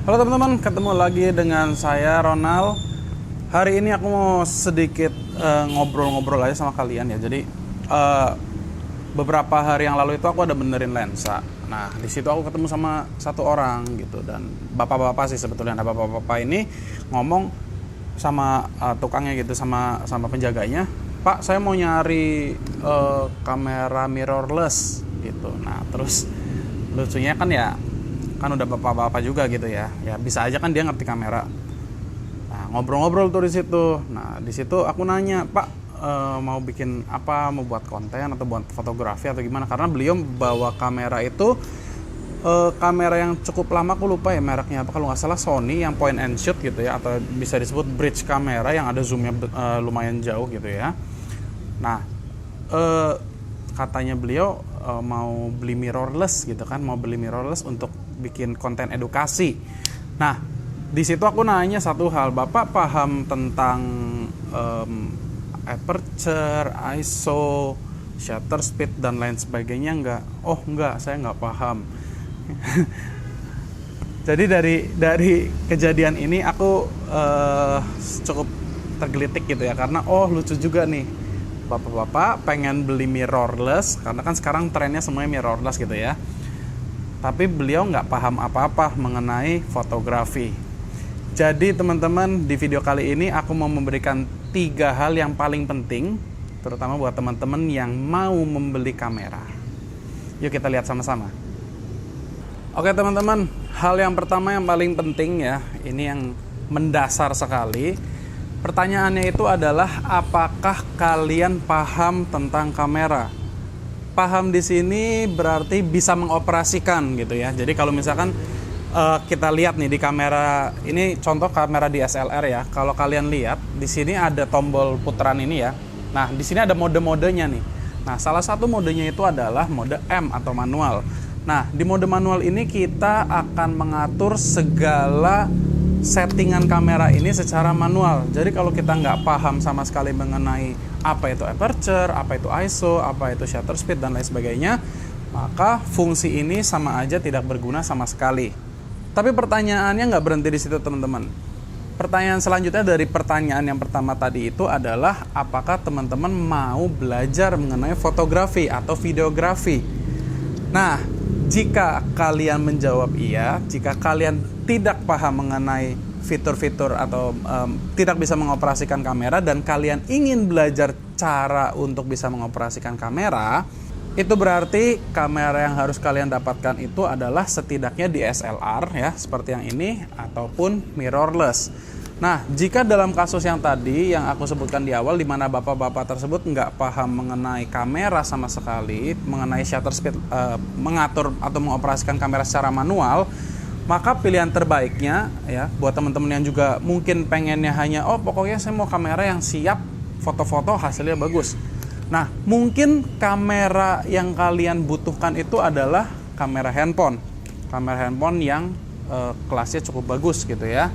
Halo teman-teman, ketemu lagi dengan saya Ronald. Hari ini aku mau sedikit ngobrol-ngobrol aja sama kalian ya. Jadi beberapa hari yang lalu itu aku ada benerin lensa. Nah di situ aku ketemu sama satu orang gitu, dan bapak-bapak sih sebetulnya. Nah bapak-bapak ini ngomong sama tukangnya gitu, sama penjaganya, Pak, saya mau nyari kamera mirrorless gitu. Nah terus lucunya kan udah bapak-bapak juga gitu ya bisa aja kan dia ngerti kamera. Nah ngobrol-ngobrol tuh di situ. Nah di situ aku nanya, Pak, mau bikin apa, mau buat konten atau buat fotografi atau gimana, karena beliau bawa kamera itu kamera yang cukup lama, aku lupa ya mereknya apa, kalau nggak salah Sony, yang point and shoot gitu ya, atau bisa disebut bridge kamera yang ada zoomnya lumayan jauh gitu ya. Nah katanya beliau mau beli mirrorless gitu kan, mau beli mirrorless untuk bikin konten edukasi. Nah di situ aku nanya satu hal, Bapak paham tentang aperture, ISO, shutter speed dan lain sebagainya nggak? Oh nggak, saya nggak paham. Jadi dari kejadian ini aku cukup tergelitik gitu ya, karena lucu juga nih, bapak-bapak pengen beli mirrorless karena kan sekarang trennya semuanya mirrorless gitu ya, tapi beliau nggak paham apa-apa mengenai fotografi. Jadi teman-teman, di video kali ini aku mau memberikan 3 hal yang paling penting, terutama buat teman-teman yang mau membeli kamera. Yuk kita lihat sama-sama. Oke teman-teman, hal yang pertama yang paling penting ya, ini yang mendasar sekali. Pertanyaannya itu adalah, apakah kalian paham tentang kamera? Paham di sini berarti bisa mengoperasikan gitu ya. Jadi kalau misalkan kita lihat nih di kamera ini, contoh kamera DSLR ya. Kalau kalian lihat di sini ada tombol putaran ini ya. Nah, di sini ada mode-modenya nih. Nah, salah satu modenya itu adalah mode M atau manual. Nah, di mode manual ini kita akan mengatur segala settingan kamera ini secara manual. Jadi kalau kita nggak paham sama sekali mengenai apa itu aperture, apa itu ISO, apa itu shutter speed dan lain sebagainya, maka fungsi ini sama aja tidak berguna sama sekali. Tapi pertanyaannya nggak berhenti di situ teman-teman. Pertanyaan selanjutnya dari pertanyaan yang pertama tadi itu adalah, apakah teman-teman mau belajar mengenai fotografi atau videografi? Nah, jika kalian menjawab iya, jika kalian tidak paham mengenai fitur-fitur atau tidak bisa mengoperasikan kamera dan kalian ingin belajar cara untuk bisa mengoperasikan kamera, itu berarti kamera yang harus kalian dapatkan itu adalah setidaknya DSLR ya, seperti yang ini, ataupun mirrorless. Nah, jika dalam kasus yang tadi yang aku sebutkan di awal, di mana bapak-bapak tersebut nggak paham mengenai kamera sama sekali, mengenai shutter speed, mengatur atau mengoperasikan kamera secara manual, maka pilihan terbaiknya ya buat teman-teman yang juga mungkin pengennya hanya pokoknya saya mau kamera yang siap foto-foto hasilnya bagus. Nah, mungkin kamera yang kalian butuhkan itu adalah kamera handphone. Kamera handphone yang kelasnya cukup bagus gitu ya.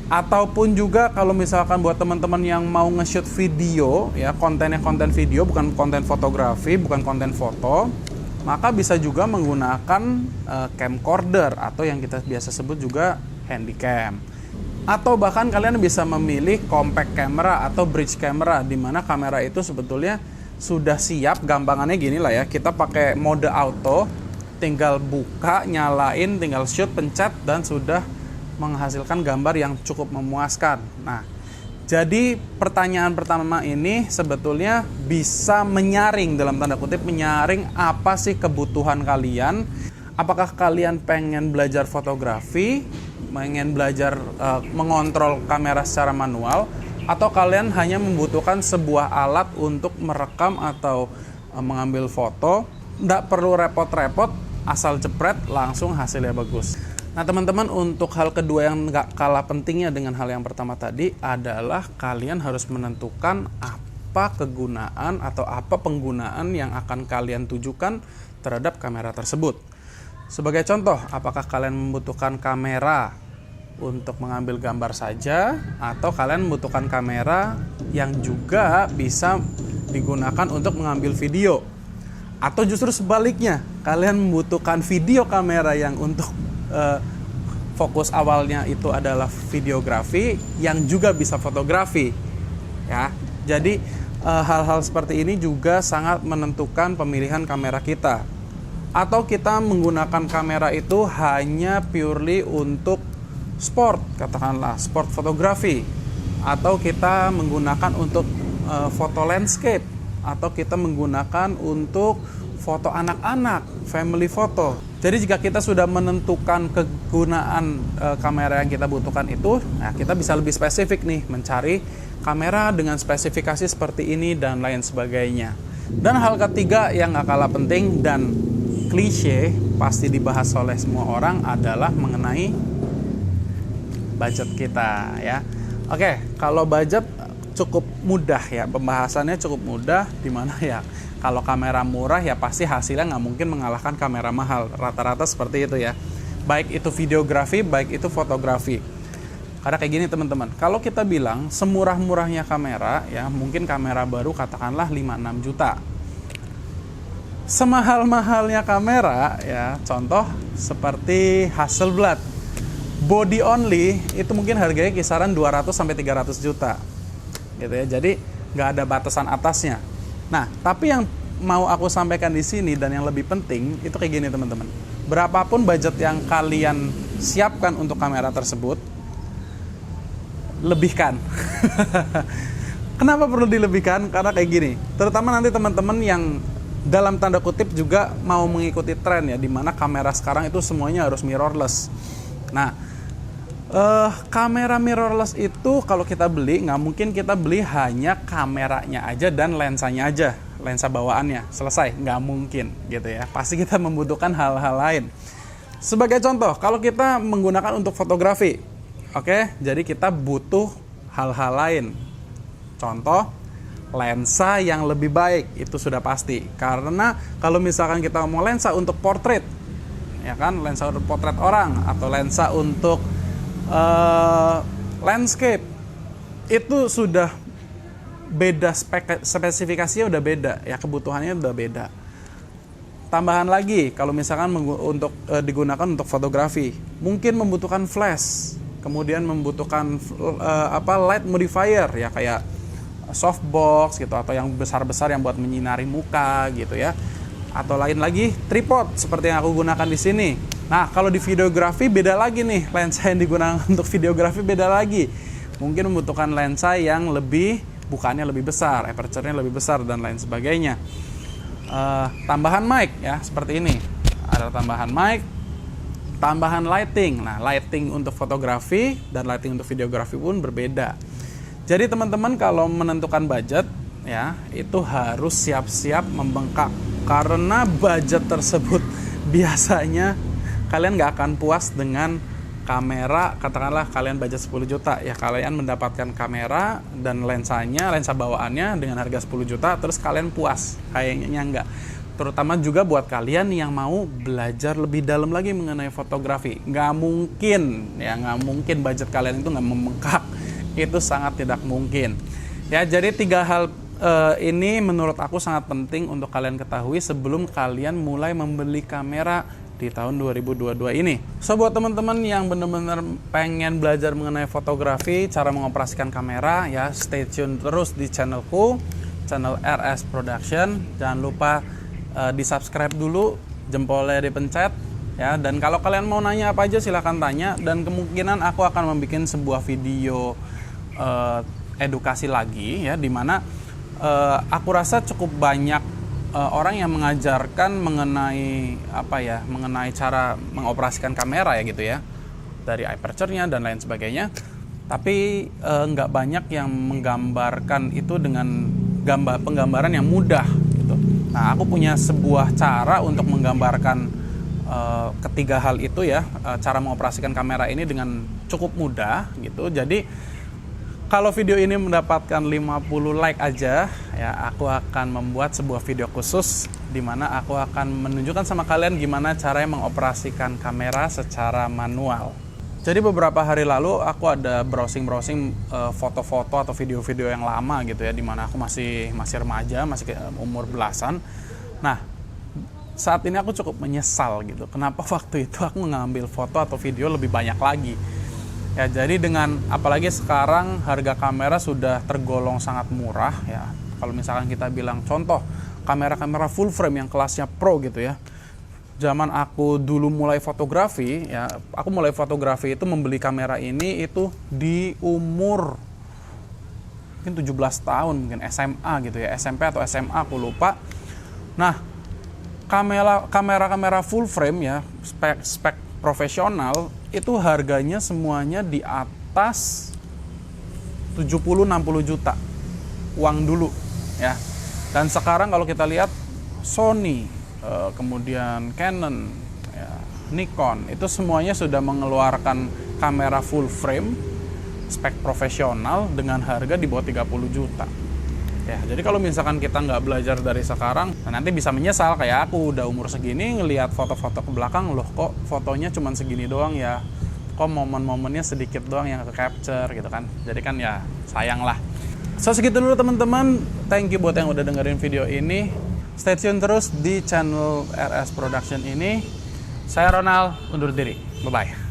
Ataupun juga kalau misalkan buat teman-teman yang mau nge-shoot video ya, kontennya konten video, bukan konten fotografi, bukan konten foto, maka bisa juga menggunakan camcorder atau yang kita biasa sebut juga handycam. Atau bahkan kalian bisa memilih compact camera atau bridge camera, di mana kamera itu sebetulnya sudah siap, gampangannya gini lah ya, kita pakai mode auto, tinggal buka, nyalain, tinggal shoot, pencet, dan sudah menghasilkan gambar yang cukup memuaskan. Nah, jadi pertanyaan pertama ini sebetulnya bisa menyaring, dalam tanda kutip menyaring, apa sih kebutuhan kalian. Apakah kalian pengen belajar fotografi, pengen belajar mengontrol kamera secara manual, atau kalian hanya membutuhkan sebuah alat untuk merekam atau mengambil foto, nggak perlu repot-repot, asal jepret langsung hasilnya bagus. Nah teman-teman, untuk hal kedua yang nggak kalah pentingnya dengan hal yang pertama tadi adalah kalian harus menentukan apa kegunaan atau apa penggunaan yang akan kalian tujukan terhadap kamera tersebut. Sebagai contoh, apakah kalian membutuhkan kamera untuk mengambil gambar saja, atau kalian membutuhkan kamera yang juga bisa digunakan untuk mengambil video, atau justru sebaliknya, kalian membutuhkan video kamera yang untuk fokus awalnya itu adalah videografi yang juga bisa fotografi ya. Jadi hal-hal seperti ini juga sangat menentukan pemilihan kamera kita. Atau kita menggunakan kamera itu hanya purely untuk sport, katakanlah sport fotografi, atau kita menggunakan untuk foto landscape, atau kita menggunakan untuk foto anak-anak, family photo. Jadi jika kita sudah menentukan kegunaan kamera yang kita butuhkan itu, nah kita bisa lebih spesifik nih mencari kamera dengan spesifikasi seperti ini dan lain sebagainya. Dan hal ketiga yang gak kalah penting dan klise pasti dibahas oleh semua orang adalah mengenai budget kita ya. Oke, kalau budget cukup mudah ya, pembahasannya cukup mudah, dimana ya kalau kamera murah ya pasti hasilnya nggak mungkin mengalahkan kamera mahal, rata-rata seperti itu ya, baik itu videografi baik itu fotografi. Karena kayak gini teman-teman, kalau kita bilang semurah-murahnya kamera ya, mungkin kamera baru katakanlah 5-6 juta. Semahal-mahalnya kamera ya, contoh seperti Hasselblad body only itu mungkin harganya kisaran 200 sampai 300 juta gitu ya. Jadi nggak ada batasan atasnya. Nah, tapi yang mau aku sampaikan di sini dan yang lebih penting itu kayak gini teman-teman. Berapapun budget yang kalian siapkan untuk kamera tersebut, lebihkan. Kenapa perlu dilebihkan? Karena kayak gini. Terutama nanti teman-teman yang dalam tanda kutip juga mau mengikuti tren ya, dimana kamera sekarang itu semuanya harus mirrorless. Nah, kamera mirrorless itu kalau kita beli, nggak mungkin kita beli hanya kameranya aja dan lensanya aja, lensa bawaannya, selesai, nggak mungkin gitu ya. Pasti kita membutuhkan hal-hal lain. Sebagai contoh, kalau kita menggunakan untuk fotografi, oke, jadi kita butuh hal-hal lain. Contoh, lensa yang lebih baik, itu sudah pasti. Karena kalau misalkan kita mau lensa untuk portrait, ya kan, lensa untuk portrait orang, atau lensa untuk landscape, itu sudah beda, spesifikasinya udah beda ya, kebutuhannya udah beda. Tambahan lagi kalau misalkan untuk digunakan untuk fotografi, mungkin membutuhkan flash, kemudian membutuhkan light modifier ya, kayak softbox gitu, atau yang besar-besar yang buat menyinari muka gitu ya, atau lain lagi tripod seperti yang aku gunakan di sini. Nah, kalau di videografi beda lagi nih, lensa yang digunakan untuk videografi beda lagi. Mungkin membutuhkan lensa yang lebih, bukannya lebih besar, aperture-nya lebih besar dan lain sebagainya. Tambahan mic ya, seperti ini. Ada tambahan mic, tambahan lighting. Nah, lighting untuk fotografi dan lighting untuk videografi pun berbeda. Jadi teman-teman kalau menentukan budget ya, itu harus siap-siap membengkak. Karena budget tersebut biasanya kalian nggak akan puas dengan kamera, katakanlah kalian budget 10 juta ya, kalian mendapatkan kamera dan lensanya, lensa bawaannya dengan harga 10 juta terus kalian puas, kayaknya nggak. Terutama juga buat kalian yang mau belajar lebih dalam lagi mengenai fotografi, nggak mungkin ya, nggak mungkin budget kalian itu nggak membengkak, itu sangat tidak mungkin ya. Jadi 3 hal ini menurut aku sangat penting untuk kalian ketahui sebelum kalian mulai membeli kamera di tahun 2022 ini. So buat teman-teman yang benar-benar pengen belajar mengenai fotografi, cara mengoperasikan kamera ya, stay tune terus di channelku, channel RS Production. Jangan lupa di-subscribe dulu, jempolnya dipencet ya. Dan kalau kalian mau nanya apa aja silahkan tanya, dan kemungkinan aku akan membuat sebuah video edukasi lagi ya, dimana aku rasa cukup banyak orang yang mengajarkan mengenai mengenai cara mengoperasikan kamera ya gitu ya, dari aperture-nya dan lain sebagainya. Tapi nggak banyak yang menggambarkan itu dengan penggambaran yang mudah gitu. Nah, aku punya sebuah cara untuk menggambarkan ketiga hal itu ya, cara mengoperasikan kamera ini dengan cukup mudah gitu. Jadi kalau video ini mendapatkan 50 like aja ya, aku akan membuat sebuah video khusus di mana aku akan menunjukkan sama kalian gimana caranya mengoperasikan kamera secara manual. Jadi beberapa hari lalu aku ada browsing foto-foto atau video-video yang lama gitu ya, di mana aku masih remaja, masih umur belasan. Nah, saat ini aku cukup menyesal gitu. Kenapa waktu itu aku ngambil foto atau video lebih banyak lagi. Ya, jadi dengan apalagi sekarang harga kamera sudah tergolong sangat murah ya. Kalau misalkan kita bilang contoh kamera-kamera full frame yang kelasnya pro gitu ya. Zaman aku dulu mulai fotografi ya, aku mulai fotografi itu membeli kamera ini itu di umur mungkin 17 tahun, mungkin SMA gitu ya, SMP atau SMA aku lupa. Nah, kamera full frame ya, spek profesional itu harganya semuanya di atas 70-60 juta uang dulu ya. Dan sekarang kalau kita lihat Sony, kemudian Canon, ya, Nikon, itu semuanya sudah mengeluarkan kamera full frame spek profesional dengan harga di bawah 30 juta. Ya, jadi kalau misalkan kita nggak belajar dari sekarang, nanti bisa menyesal. Kayak aku udah umur segini ngelihat foto-foto ke belakang, loh kok fotonya cuma segini doang ya, kok momen-momennya sedikit doang yang ke-capture gitu kan. Jadi kan ya sayang lah. So segitu dulu teman-teman, thank you buat yang udah dengerin video ini. Stay tune terus di channel RS Production ini. Saya Ronald, undur diri, bye-bye.